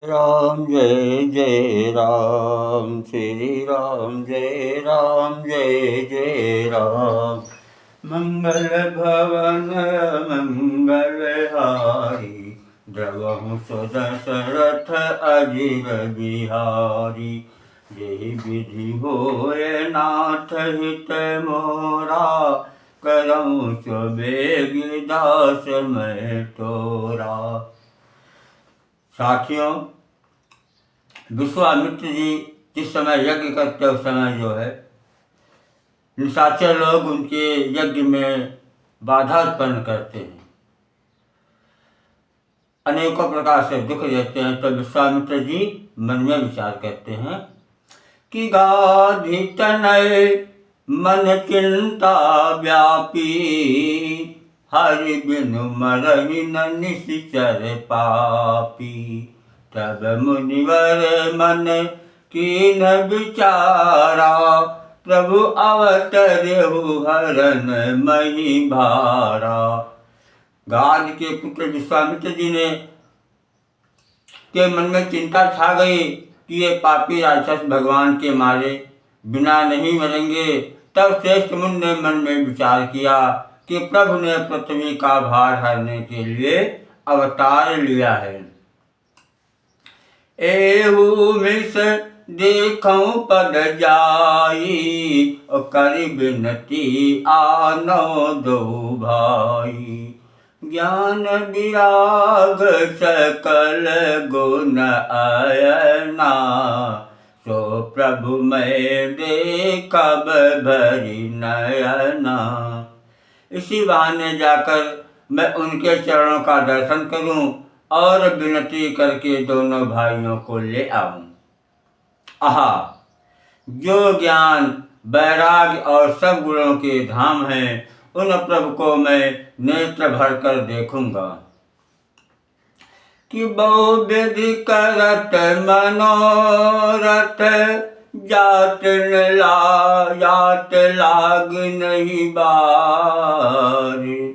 राम जय जय राम, श्री राम जय जय राम। मंगल भवन मंगलहारी, द्रवहु सुदशरथ अजिर बिहारी। यही विधि होय नाथ हित मोरा, करऊँ सुबेग दास मैं तोरा। साथियों, विश्वामित्र जी जिस समय यज्ञ करते उस समय जो है निशाचर लोग उनके यज्ञ में बाधा उत्पन्न करते हैं, अनेकों प्रकार से दुख देते हैं। तो विश्वामित्र जी मन में विचार करते हैं कि गाधि तनय मन चिंता व्यापी, हरि बिनु मरहि न निश्चर पापी। तब मुनिवर मन कीन विचारा, प्रभु अवतरहु हरन मही भारा। गाध के पुत्र विश्वामित्र जी ने के मन में चिंता छा गई कि ये पापी राक्षस भगवान के मारे बिना नहीं मरेंगे। तब श्रेष्ठ मुनि ने मन में विचार किया कि प्रभु ने पृथ्वी का भार हरने के लिए अवतार लिया है। एहू मिस देखऊं पद जाई, कर बिनती आनो दो भाई। ज्ञान विराग सकल गुण अयना, सो प्रभु मैं देखब भरी नयना। इसी बहाने जाकर मैं उनके चरणों का दर्शन करूं और विनती करके दोनों भाइयों को ले आऊं। आहा, जो ज्ञान वैराग्य और सब गुणों के धाम हैं, उन प्रभु को मैं नेत्र भर कर देखूंगा। कि बहुविधि करत मनोरथ, जात लाग नहीं बार।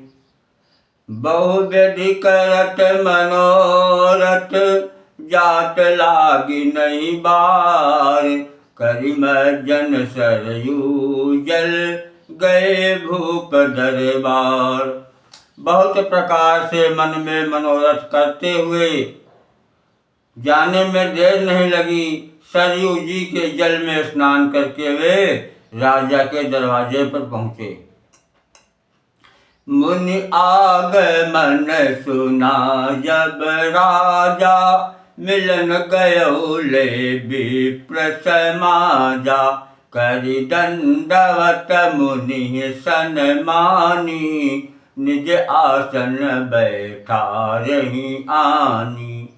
बहुविधि करत मनोरथ, जात लाग नहीं बार। करिम जन सरयू जल, गए भूप दरबार। बहुत प्रकार से मन में मनोरथ करते हुए जाने में देर नहीं लगी। सरयू जी के जल में स्नान करके वे राजा के दरवाजे पर पहुंचे। मुनि आगमन सुना जब राजा, मिलन गयो ले विप्र समाजा। करि दंडवत मुनि सन्मानी, निज आसन बैठा रही आनी।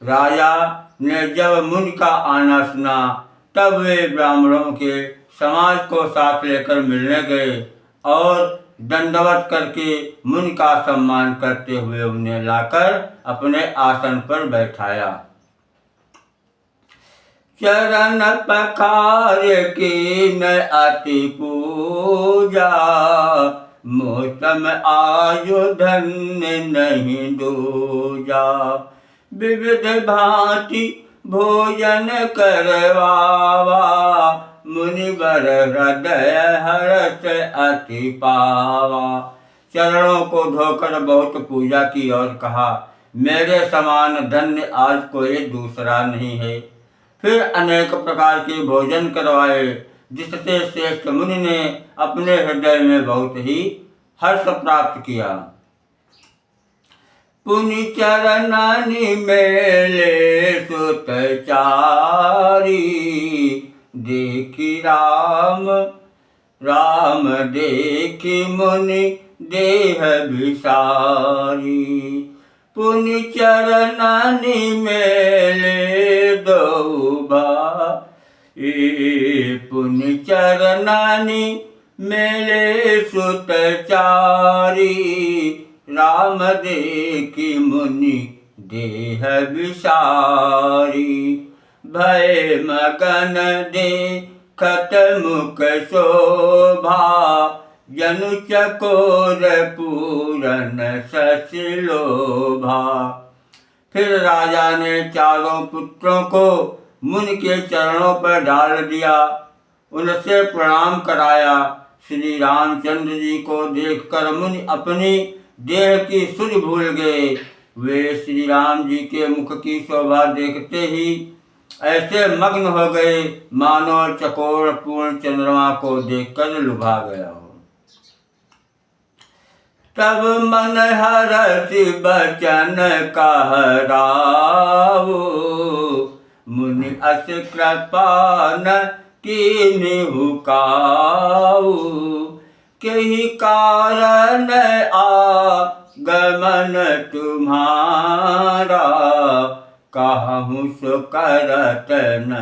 राजा ने जब मुनि का आना सुना, तब वे ब्राह्मणों के समाज को साथ लेकर मिलने गए और दंडवत करके मुनि का सम्मान करते हुए उन्हें लाकर अपने आसन पर बैठाया। चरण पखार कीन अति पूजा, मोतम आयु धन्य नहीं दूजा। विविध भांति भोजन करवावा, मुनिवर हृदय हर्ष अति पावा। चरणों को धोकर बहुत पूजा की और कहा, मेरे समान धन्य आज कोई दूसरा नहीं है। फिर अनेक प्रकार के भोजन करवाए, जिससे श्रेष्ठ मुनि ने अपने हृदय में बहुत ही हर्ष प्राप्त किया। पुनि चरणानि मेले सुत चारी, देखी राम राम देखी मुनि देह विसारी। पुनि चरणानि मेले दो भाई, पुनि चरणानि मेले सुत चारी। राम देखी मुनि देह विसारी। भय मगन देखत मुख शोभा, जनु चकोर पूरन शशि लोभा। फिर राजा ने चारों पुत्रों को मुनि के चरणों पर डाल दिया, उनसे प्रणाम कराया। श्री रामचंद्र जी को देखकर मुनि अपनी देह की सुध भूल गए। वे श्री राम जी के मुख की शोभा देखते ही ऐसे मग्न हो गए मानो चकोर पूर्ण चंद्रमा को देखकर लुभा गया हो। तब मन हरषि बचन कहराओ, मुनि अस कृपा न कीन्हु काऊ। केहि कारण आगमन तुम्हारा, कहूँ सो करत न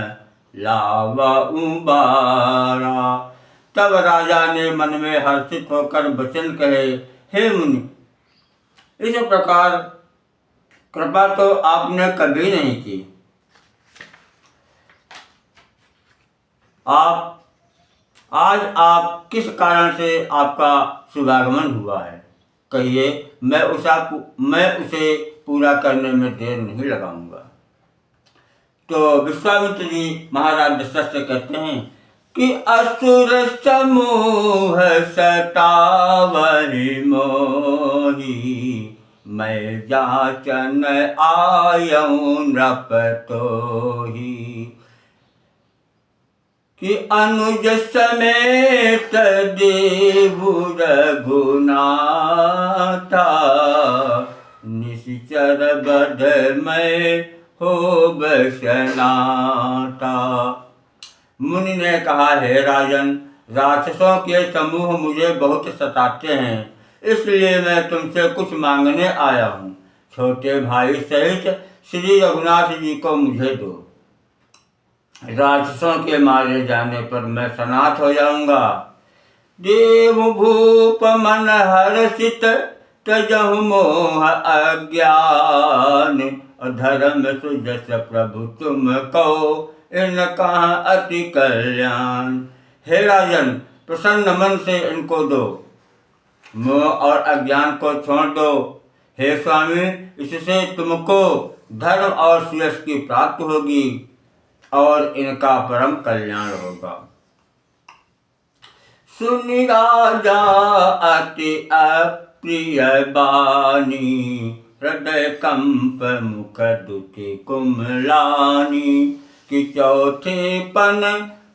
लावऊं बारा। तब राजा ने मन में हर्षित होकर वचन कहे, हे मुनि, इस प्रकार कृपा तो आपने कभी नहीं की। आज आप किस कारण से आपका शुभागमन हुआ है, कहिए, मैं उसे पूरा करने में देर नहीं लगाऊंगा। तो विश्वामित्र जी महाराज दशरथ से कहते हैं कि असुर समूह सतावहि मोहि, मैं जाचन आयऊं नृप तोहि। कि अनुज समेत देवु रघुनाथा, निश्चर बध मैं हो बसनाता। मुनि ने कहा, हे राजन, राक्षसों के समूह मुझे बहुत सताते हैं, इसलिए मैं तुमसे कुछ मांगने आया हूँ। छोटे भाई सहित श्री रघुनाथ जी को मुझे दो। राक्षसों के मारे जाने पर मैं सनाथ हो जाऊंगा। देव भूप मन हर्षित तजहु मोह अज्ञान, धर्म सुजस प्रभु तुम कहो इन कहाँ अति कल्याण। हे राजन, प्रसन्न मन से इनको दो, मोह और अज्ञान को छोड़ दो। हे स्वामी, इससे तुमको धर्म और सुयश की प्राप्ति होगी और इनका परम कल्याण होगा। सुनि राजा अति अप्रिय बानी, हृदय कंप मुख दुति कुमलानी। कि चौथे पन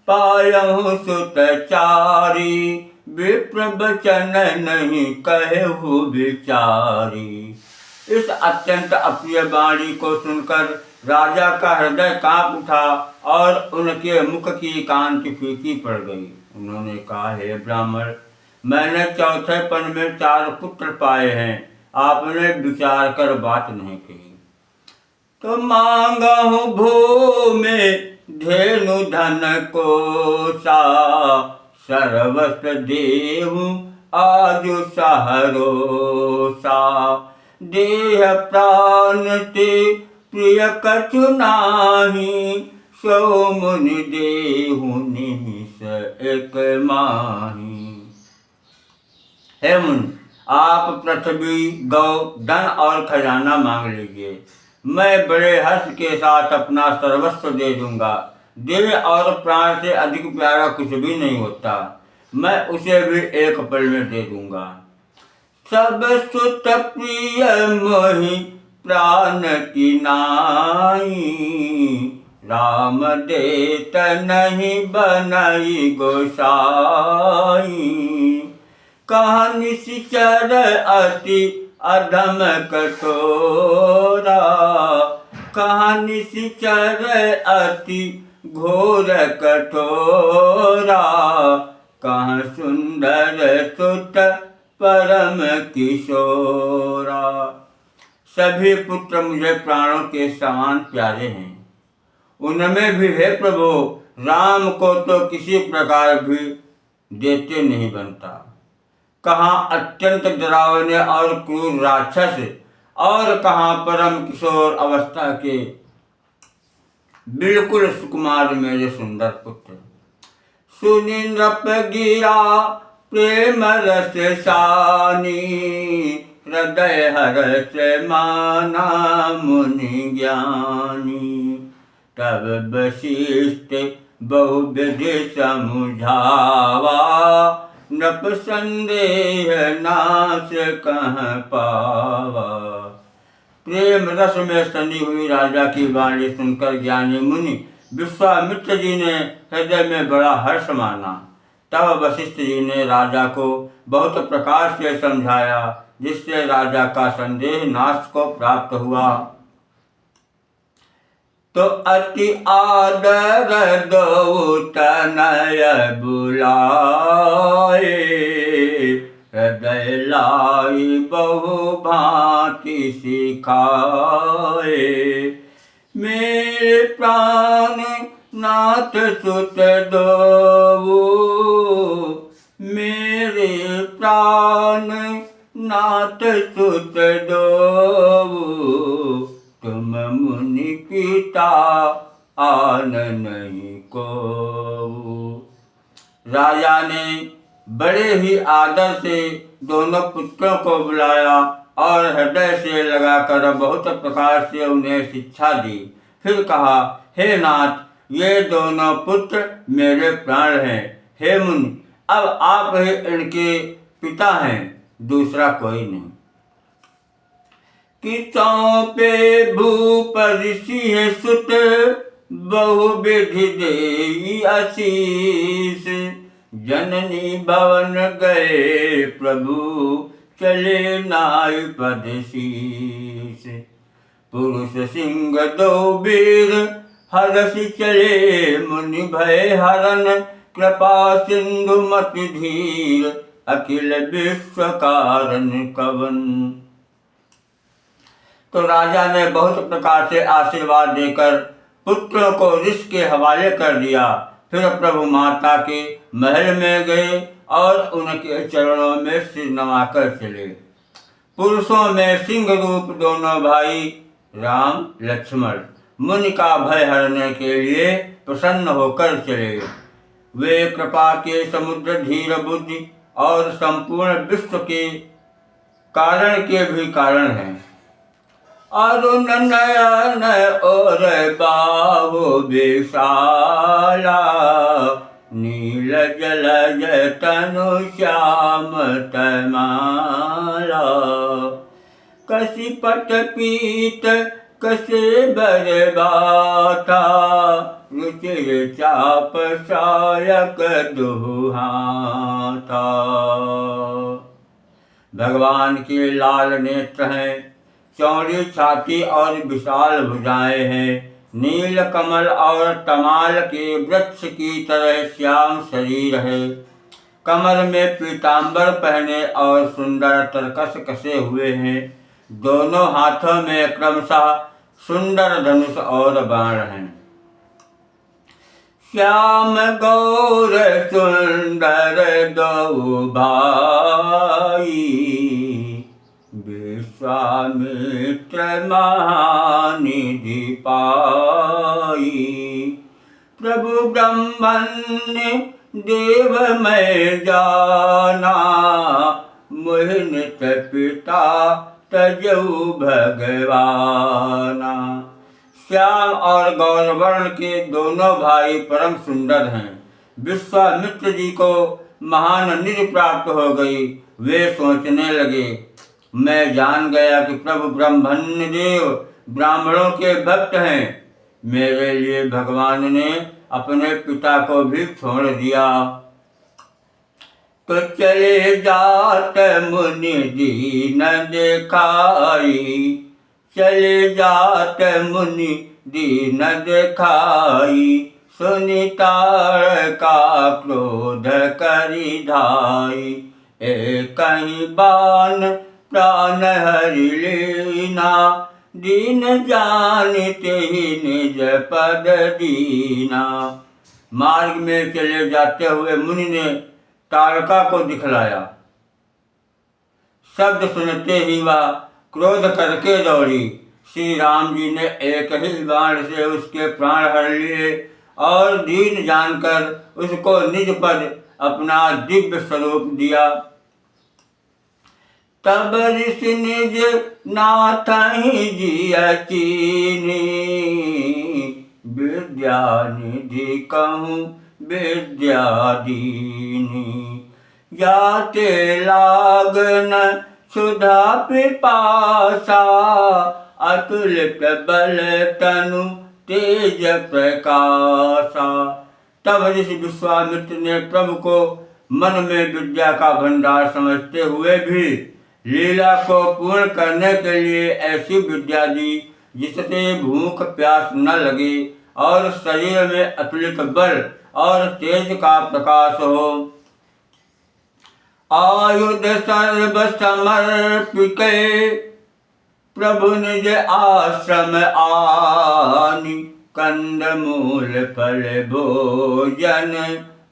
पायहु सुत चारी, विप्र वचन नहीं कहु विचारी। इस अत्यंत अप्रिय वाणी को सुनकर राजा का हृदय कांप उठा और उनके मुख की कांति फीकी पड़ गई। उन्होंने कहा, हे ब्राह्मण, मैंने चौथे पन में 4 पुत्र पाए हैं, आपने विचार कर बात नहीं कही। तो मांगहु भूमि धेनु धन कोसा, सर्वस्व देहु आजु सहरोसा। देह प्राण ते प्रिय कछु नाही, सो मुनि देहु निमिष एक माही। हे मुनि, आप पृथ्वी, गौ, धन और खजाना मांग लीजिए, मैं बड़े हर्ष के साथ अपना सर्वस्व दे दूंगा। देह और प्राण से अधिक प्यारा कुछ भी नहीं होता, मैं उसे भी एक पल में दे दूंगा। सब सुत प्रिय मोहि प्राण की नाई, राम देत नहीं बनई गोसाई। कहाँ निश्चर अति अधम कठोरा, कहाँ निश्चर अति घोर कठोरा। कहाँ सुंदर सुत परम किशोरा। सभी पुत्र मुझे प्राणों के समान प्यारे हैं, उनमें भी हे प्रभु, राम को तो किसी प्रकार भी देते नहीं बनता। कहाँ अत्यंत डरावने और क्रूर राक्षस, और कहाँ परम किशोर अवस्था के बिल्कुल सुकुमार मेरे सुंदर पुत्र। सुनि नृप गिरा प्रेम रस सानी, हृदय हर्ष माना मुनि ज्ञानी। तब वशिष्ठ बहुविधि समझावा, नृप संदेह नाश कहाँ पावा। प्रेम रस में सनी हुई राजा की वाणी सुनकर ज्ञानी मुनि विश्वामित्र जी ने हृदय में बड़ा हर्ष माना। तब वशिष्ठ जी ने राजा को बहुत प्रकार से समझाया, जिससे राजा का संदेह नाश को प्राप्त हुआ। तो अति आदर दो तनय बुलाए, हृदय लाई बहु भांति सिखाए। मेरे प्राण नाथ सुत दो, मेरे प्राण नाथ सुत दो। तुम मुनि पिता आन नहीं को। राजा ने बड़े ही आदर से दोनों पुत्रों को बुलाया और हृदय से लगाकर बहुत प्रकार से उन्हें शिक्षा दी। फिर कहा, हे नाथ, ये दोनों पुत्र मेरे प्राण हैं। हे मुनि, अब आप ही इनके पिता हैं, दूसरा कोई नहीं। कि सौंपे भूप ऋषि सुत, बहुविधि देई आशीष। जननी भवन गए प्रभु, चले नाय पद शीस। पुरुष सिंह दो वीर, हरसि चले मुनि भय हरन। कृपा सिंधु मति धीर, अखिल विश्व कारण कवन। तो राजा ने बहुत प्रकार से आशीर्वाद देकर पुत्रों को ऋषि के हवाले कर दिया। फिर प्रभु माता के महल में गए और उनके चरणों में सिर नवाकर चले। पुरुषों में सिंह रूप दोनों भाई राम लक्ष्मण मुनि का भय हरने के लिए प्रसन्न होकर चले। वे कृपा के समुद्र, धीर बुद्धि और संपूर्ण विश्व के कारण के भी कारण हैं। अरुण नयन और बाहु विशाला, नील जलज तनु श्याम तमाला। कसी पट पीत कसे बरबाता, रुचि चाप सायक दुहाता। भगवान के लाल नेत्र हैं, चौड़ी छाती और विशाल भुजाएं हैं। नील कमल और तमाल के वृक्ष की तरह श्याम शरीर है। कमर में पीताम्बर पहने और सुंदर तरकस कसे हुए हैं। दोनों हाथों में क्रमशः सुंदर धनुष और बाण हैं। श्याम गौर सुंदर दो भाई, विश्वामित्र महानिधि पाई। प्रभु ब्रह्मण्य देव मैं जाना, मोहिनित पिता तजऊ भगवाना। श्याम और गौरवर्ण के दोनों भाई परम सुंदर हैं। विश्वामित्र जी को महान निधि प्राप्त हो गई। वे सोचने लगे, मैं जान गया कि प्रभु ब्रह्मण्य देव ब्राह्मणों के भक्त हैं। मेरे लिए भगवान ने अपने पिता को भी छोड़ दिया। तो चले जात मुनि दीन दिखाई, चले जात मुनि दीन दिखाई। सुनि ताड़का क्रोध करि धाई, एक ही बाण प्राण हरि लेना। दीन जानते ही निज पद दीना। मार्ग में चले जाते हुए मुनि ने ताड़का को दिखलाया। शब्द सुनते ही वह क्रोध करके दौड़ी। श्री राम जी ने एक ही बाण से उसके प्राण हर लिए और दीन जानकर उसको निज पद अपना दिव्य स्वरूप दिया। तब ऋषि निज नाथ जिय चीनी, विद्या निधि कहूँ विद्या दीनी। जाते लागन सुधा पिपासा, अतुलित बल तनु तेज प्रकाशा। तब ऋषि विश्वामित्र ने प्रभु को मन में विद्या का भंडार समझते हुए भी लीला को पूर्ण करने के लिए ऐसी विद्या दी जिससे भूख प्यास न लगे और शरीर में अतुलित बल और तेज का प्रकाश हो। आयुध सर्व समर्पिके प्रभु निज आश्रम आनी, कंद मूल फल भोजन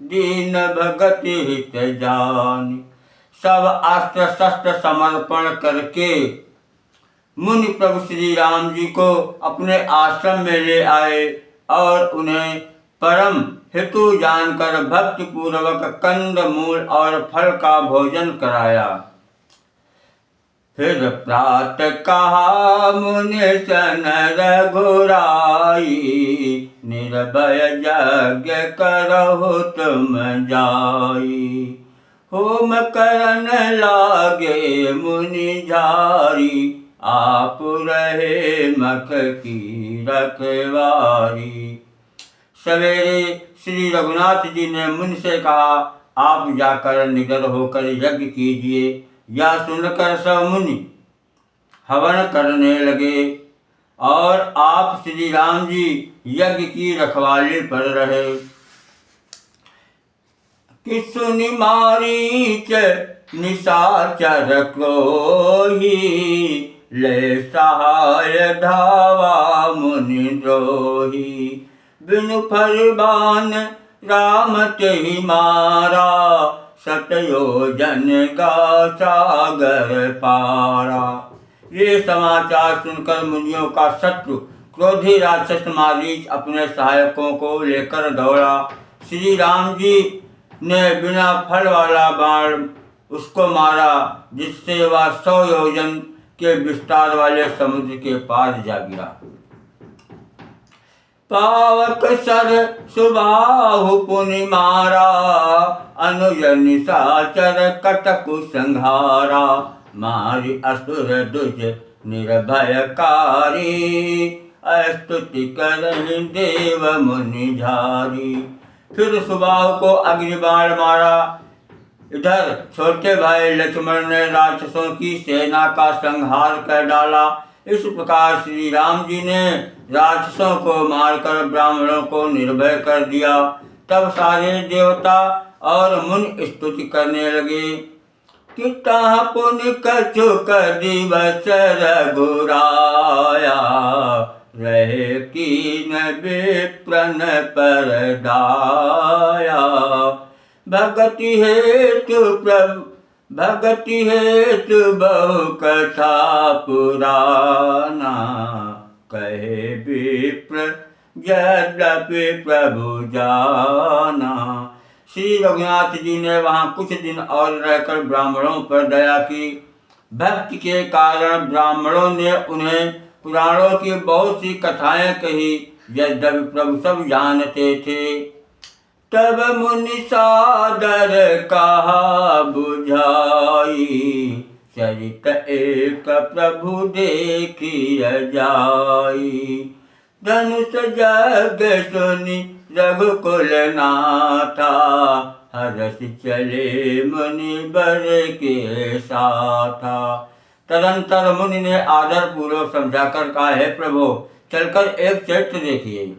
दीन भगति हित जानी। सब अस्त्र शस्त्र समर्पण करके मुनि प्रभु श्री राम जी को अपने आश्रम में ले आए और उन्हें परम हेतु जानकर भक्ति पूर्वक कंद मूल और फल का भोजन कराया। फिर प्रात कहा मुनि सन रघुराई, निर्भय यज्ञ करहु तुम जाई। होम करन लागे मुनि झारी, आप रहे मख की रखवारी। सवेरे श्री रघुनाथ जी ने मुनि से कहा, आप जाकर निडर होकर यज्ञ कीजिए। यह सुनकर सब मुनि हवन करने लगे और आप श्री राम जी यज्ञ की रखवाली पर रहे। कि सुनि मारीच निशाचर क्रोही, ले सहाय धावा मुनि द्रोही। बिनु फरमान राम तेहि मारा, सतयोजन का सागर पारा। ये समाचार सुनकर मुनियों का शत्रु क्रोधी राक्षस मारीच अपने सहायकों को लेकर दौड़ा। श्री राम जी ने बिना फल वाला बाण उसको मारा, जिससे वह 100 योजन के विस्तार वाले समुद्र के पार जा गिरा। पावक सर सुबाहु पुनि मारा, अनुज निशाचर कटकु संहारा। मारि असुर दुज निर्भयकारी, स्तुति करहि देव मुनि झारी। फिर सुबाहु को अग्निबाण मारा। इधर छोटे भाई लक्ष्मण ने राक्षसों की सेना का संहार कर डाला। इस प्रकार श्री राम जी ने राक्षसों को मारकर ब्राह्मणों को निर्भय कर दिया। तब सारे देवता और मुनि स्तुति करने लगे कि ताह पुनि कछुक दिवस रघुराया, रहे कीन विप्रन पर दाया। भगति हेतु प्रभु भगति हेतु बहु कथा पुराना, कहे विप्र यद्यपि प्रभु जाना। श्री रघुनाथ जी ने वहाँ कुछ दिन और रहकर ब्राह्मणों पर दया की। भक्ति के कारण ब्राह्मणों ने उन्हें पुराणों की बहुत सी कथाएं कही, यद्यपि प्रभु सब जानते थे। तब मुनि सादर कहा बुझाई, चरित एक प्रभु देखिय जाई। धनुष जग सुनि रघुकुल नाथा, हरस चले मुनि बर के साथा। तदंतर मुनि ने आदर पूर्वक समझाकर कहा, हे प्रभु, चलकर एक चरित्र देखिए।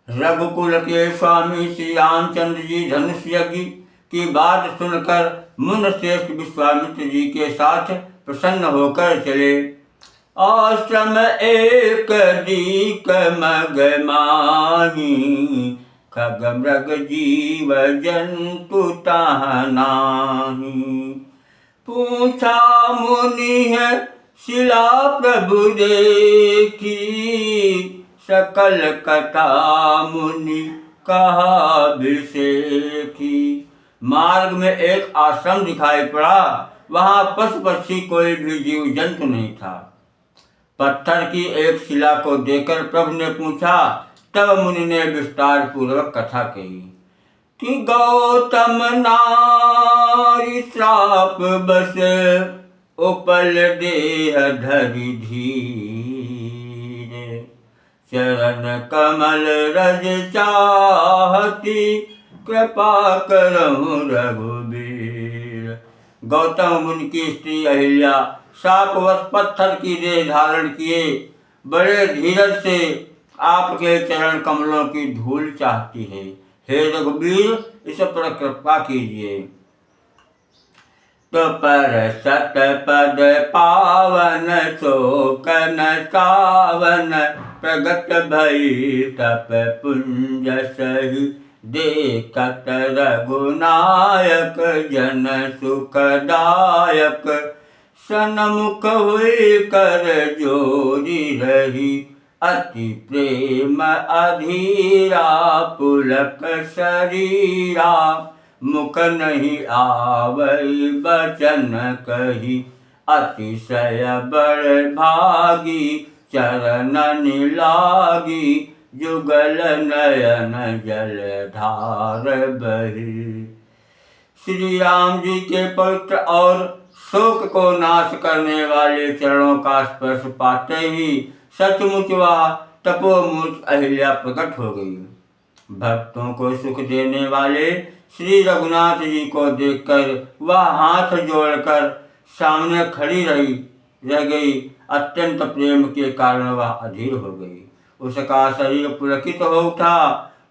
रघुकुल के स्वामी श्री रामचंद्र जी धनुष यज्ञ की बात सुनकर मुनिश्रेष्ठ विश्वामित्र जी के साथ प्रसन्न होकर चले। आश्रम एक दीक मग माही, खग मृग जीव जंतु ताह नाही। पूछा मुनि है शिला प्रभु देखी, सकल कथा मुनि कहा विषेखी। मार्ग में एक आश्रम दिखाई पड़ा वहाँ पशु पक्षी कोई भी जीव जंतु नहीं था। पत्थर की एक शिला को देखकर प्रभु ने पूछा। तब मुनि ने विस्तार पूर्वक कथा कही कि गौतम नारी श्राप बस उपल देह धरि धीर, चरण कमल रज चाहती कृपा करहु रघुबीर। गौतम मुनि की स्त्री अहिल्या शापवश पत्थर की देह धारण किए बड़े धीरज से आपके चरण कमलों की धूल चाहती है। हे रघुबीर, इस पर कृपा कीजिए। तो पर सत पद पावन शोकन सावन, प्रगट भई तप पुंज सही, देखत रघुनायक जन सुखदायक, सनमुख हुई कर जोरी रही, अति प्रेम अधीरा पुलक शरीरा, मुख नहीं आवई बचन कही, अतिशय बड़ भागी चरणन लागी, जुगल नयन जल धार बही। श्री राम जी के पवित्र और शोक को नाश करने वाले चरणों का स्पर्श पाते ही सचमुच वह तपोमूर्त अहिल्या प्रकट हो गई। भक्तों को सुख देने वाले श्री रघुनाथ जी को देखकर वह हाथ जोड़कर सामने खड़ी रह गई। अत्यंत प्रेम के कारण वह अधीर हो गई। उसका शरीर पुलकित हो उठा।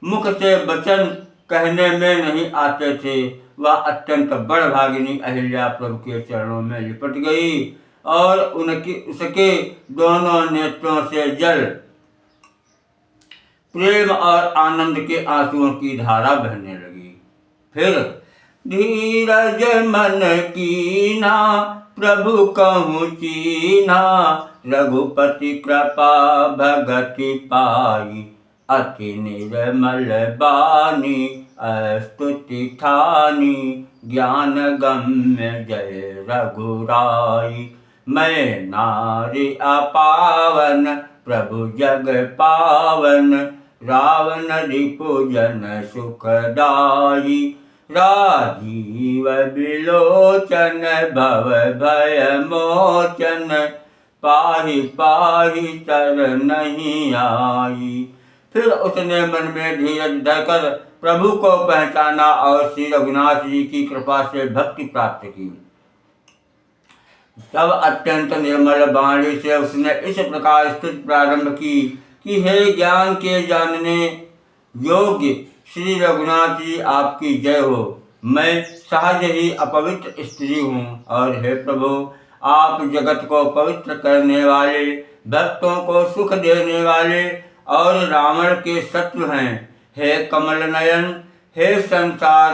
मुख से वचन कहने में नहीं आते थे। वह अत्यंत बड़भागिनी अहिल्या प्रभु के चरणों में लिपट गई और उसके दोनों नेत्रों से जल प्रेम और आनंद के आंसुओं की धारा बहने लगी। फिर धीरज मन कीना प्रभु कहूँ चीना, रघुपति कृपा भगति पाई, अति निर्मल बानी स्तुति ठानी, ज्ञान गम्य जय रघुराई। मैं नारी अपावन प्रभु जग पावन, रावण रिपुजन सुखदाई, राजीव विलोचन भव भय मोचन, पाहि पाहि तर नहीं आई। फिर उसने मन में धीरज धरकर प्रभु को पहचाना और श्री रघुनाथ जी की कृपा से भक्ति प्राप्त की। तब अत्यंत निर्मल वाणी से उसने इस प्रकार स्तुति प्रारंभ की कि हे ज्ञान के जानने योग्य श्री रघुनाथ जी, आपकी जय हो। मैं सहज ही अपवित्र स्त्री हूँ और हे प्रभु, आप जगत को पवित्र करने वाले, भक्तों को सुख देने वाले और रावण के शत्रु हैं। हे कमल नयन, हे संसार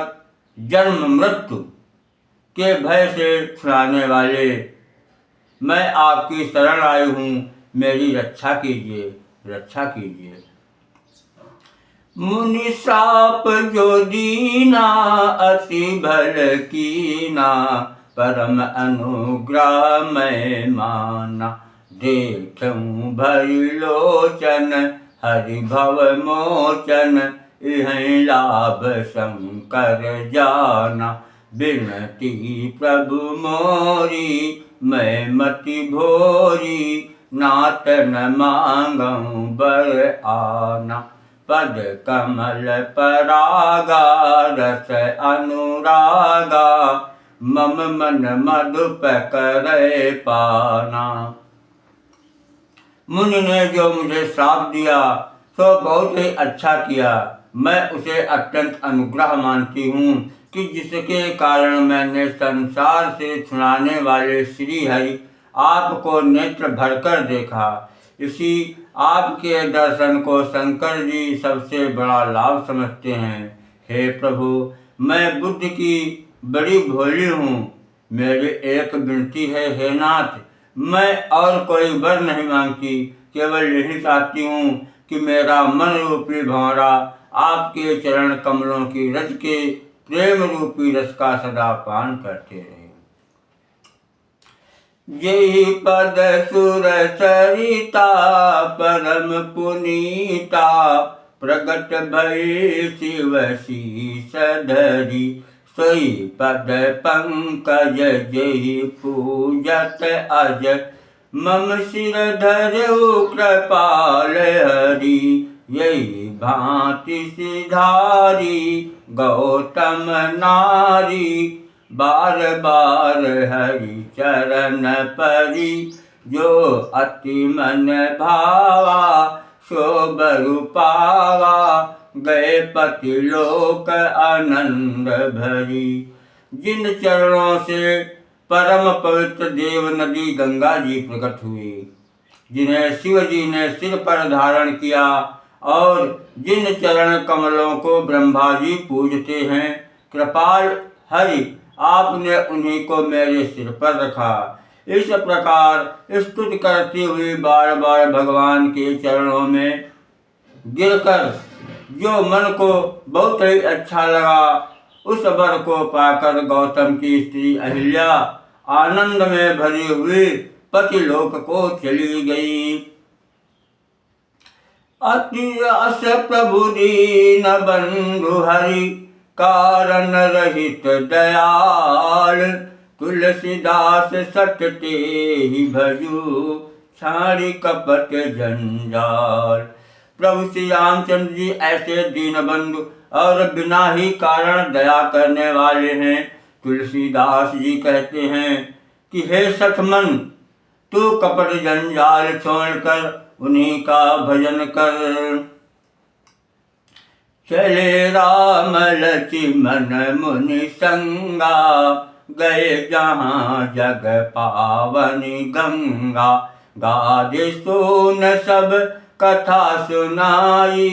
जन्म मृत्यु के भय से छुड़ाने वाले, मैं आपकी शरण आई हूँ। मेरी रक्षा कीजिए, रक्षा कीजिए। मुनि साप जो दीना अति भल कीना, परम अनुग्रह मैं माना, देखूं भरि लोचन हरि भव मोचन, इहीं लाभ शंकर जाना, बिनती प्रभु मोरी मैं मति भोरी, नाथ न मांगूं बर आना, पद कमल परागा रस अनुरागा, मम मन मधुप करे पाना। मुनि ने जो मुझे श्राप दिया तो बहुत ही अच्छा किया। मैं उसे अत्यंत अनुग्रह मानती हूँ कि जिसके कारण मैंने संसार से छुड़ाने वाले श्री हरि आपको नेत्र भरकर देखा। इसी आपके दर्शन को शंकर जी सबसे बड़ा लाभ समझते हैं। हे प्रभु, मैं बुद्धि की बड़ी भोली हूँ। मेरी एक विनती है, हे नाथ, मैं और कोई वर नहीं मांगती, केवल यही चाहती हूँ कि मेरा मन रूपी भंवरा आपके चरण कमलों की रज के प्रेम रूपी रस का सदा पान करते रहे। जय पद सुर सरिता परम पुनीता प्रगट भय शिव शीस धरी सोई पद पंकज जय पूजत अज मम सिर धरऊ कृपाल हरि यही भांति सिधारी गौतम नारी बार बार हरि चरण परी जो अति मन भावा सो बरु पावा गए पति लोक आनंद भरी। जिन चरणों से परम पवित्र देव नदी गंगा जी प्रकट हुई, जिन्हें शिव जी ने सिर पर धारण किया और जिन चरण कमलों को ब्रह्मा जी पूजते हैं, कृपाल हरि आपने उन्हीं को मेरे सिर पर रखा। इस प्रकार स्तुति करती हुई बार बार भगवान के चरणों में गिरकर जो मन को बहुत ही अच्छा लगा, उस वर को पाकर गौतम की स्त्री अहिल्या आनंद में भरी हुई पति लोक को चली गई। अति अस प्रभु दीन बंधु हरि कारण रहित दयाल तुलसीदास सटते ही भजू छाड़ी कपट जंजाल। प्रभु श्री रामचंद्र जी ऐसे दीन बंधु और बिना ही कारण दया करने वाले हैं। तुलसीदास जी कहते हैं कि हे सठमन, तू कपट जंजाल छोड़कर उन्हीं का भजन कर। चले राम लक्ष्मण मुनि संगा गए जहाँ जग पावनी गंगा। गादे सुन सब कथा सुनाई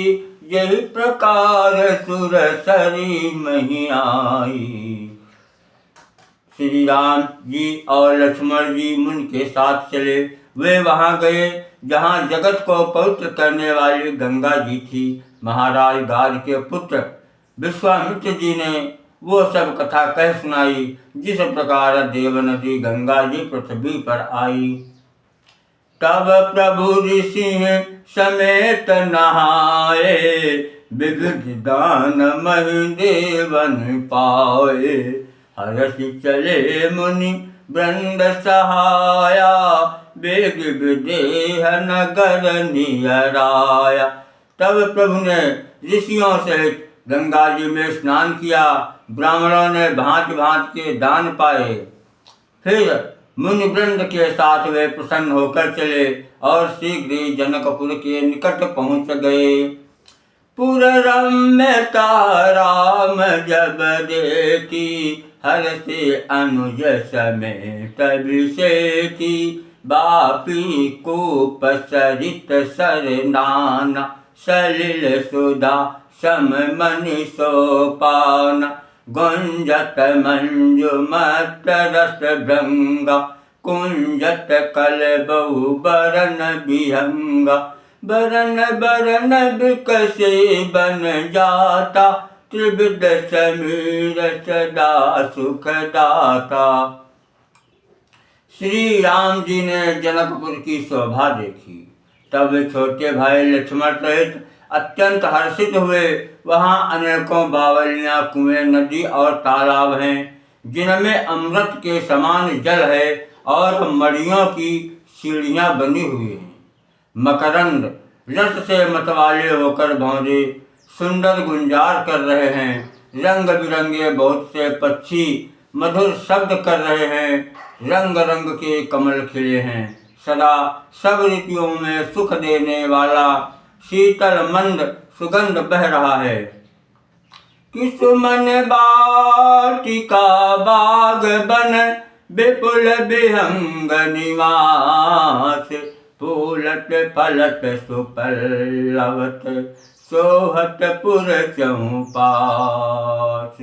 यही प्रकार सुर सरी मही आई। श्री राम जी और लक्ष्मण जी मुनि के साथ चले। वे वहाँ गए जहाँ जगत को पवित्र करने वाली गंगा जी थी। महाराज गाद के पुत्र विश्वामित्र जी ने वो सब कथा कह सुनाई, जिस प्रकार देव नदी गंगा जी पृथ्वी पर आई। तब प्रभु ऋषि समेत नहाए विविध दान महि देवन पाए। हर्ष चले मुनि वृंद सहाया वेग विदेह नगर नियराया। तब प्रभु ने ऋषियों सहित गंगा जी में स्नान किया। ब्राह्मणों ने भांति भांति के दान पाए। फिर मुनि वृंद के साथ वे प्रसन्न होकर चले और शीघ्र ही जनकपुर के निकट पहुंच गए। पुर रम्यता राम जब देखी हर्षि अनुज समेत अभिषेकी। बापी कूप सरित सरनाना सलिल सुधा सम मनि सोपान। गुंजत मंजुमत रस भृंगा कुंजत कल बहु बरन विहंगा। बरन बरन विकसे बन जाता त्रिविध समीर सदा सुख दाता। श्री राम जी ने जनकपुर की शोभा देखी। तब वे छोटे भाई लक्ष्मण सहित अत्यंत हर्षित हुए। वहाँ अनेकों बावलियाँ, कुएं, नदी और तालाब हैं, जिनमें अमृत के समान जल है और मड़ियों की सीढ़ियाँ बनी हुई हैं। मकरंद रस से मतवाले होकर भौरे सुंदर गुंजार कर रहे हैं। रंग बिरंगे बहुत से पक्षी मधुर शब्द कर रहे हैं। रंग रंग के कमल खिले हैं। सदा सब ऋतुओं में सुख देने वाला शीतल मंद सुगंध बह रहा है। किसुमन बाटिका बाग बन विपुल विहंग निवास। फूलत फलत सुपल्लवत सोहत पुर चहुपास।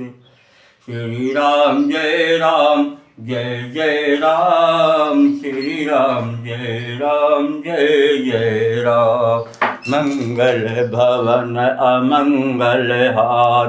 श्री राम जय राम जय जय राम। श्री राम जय राम जय जय राम। मंगल भवन अमंगल हार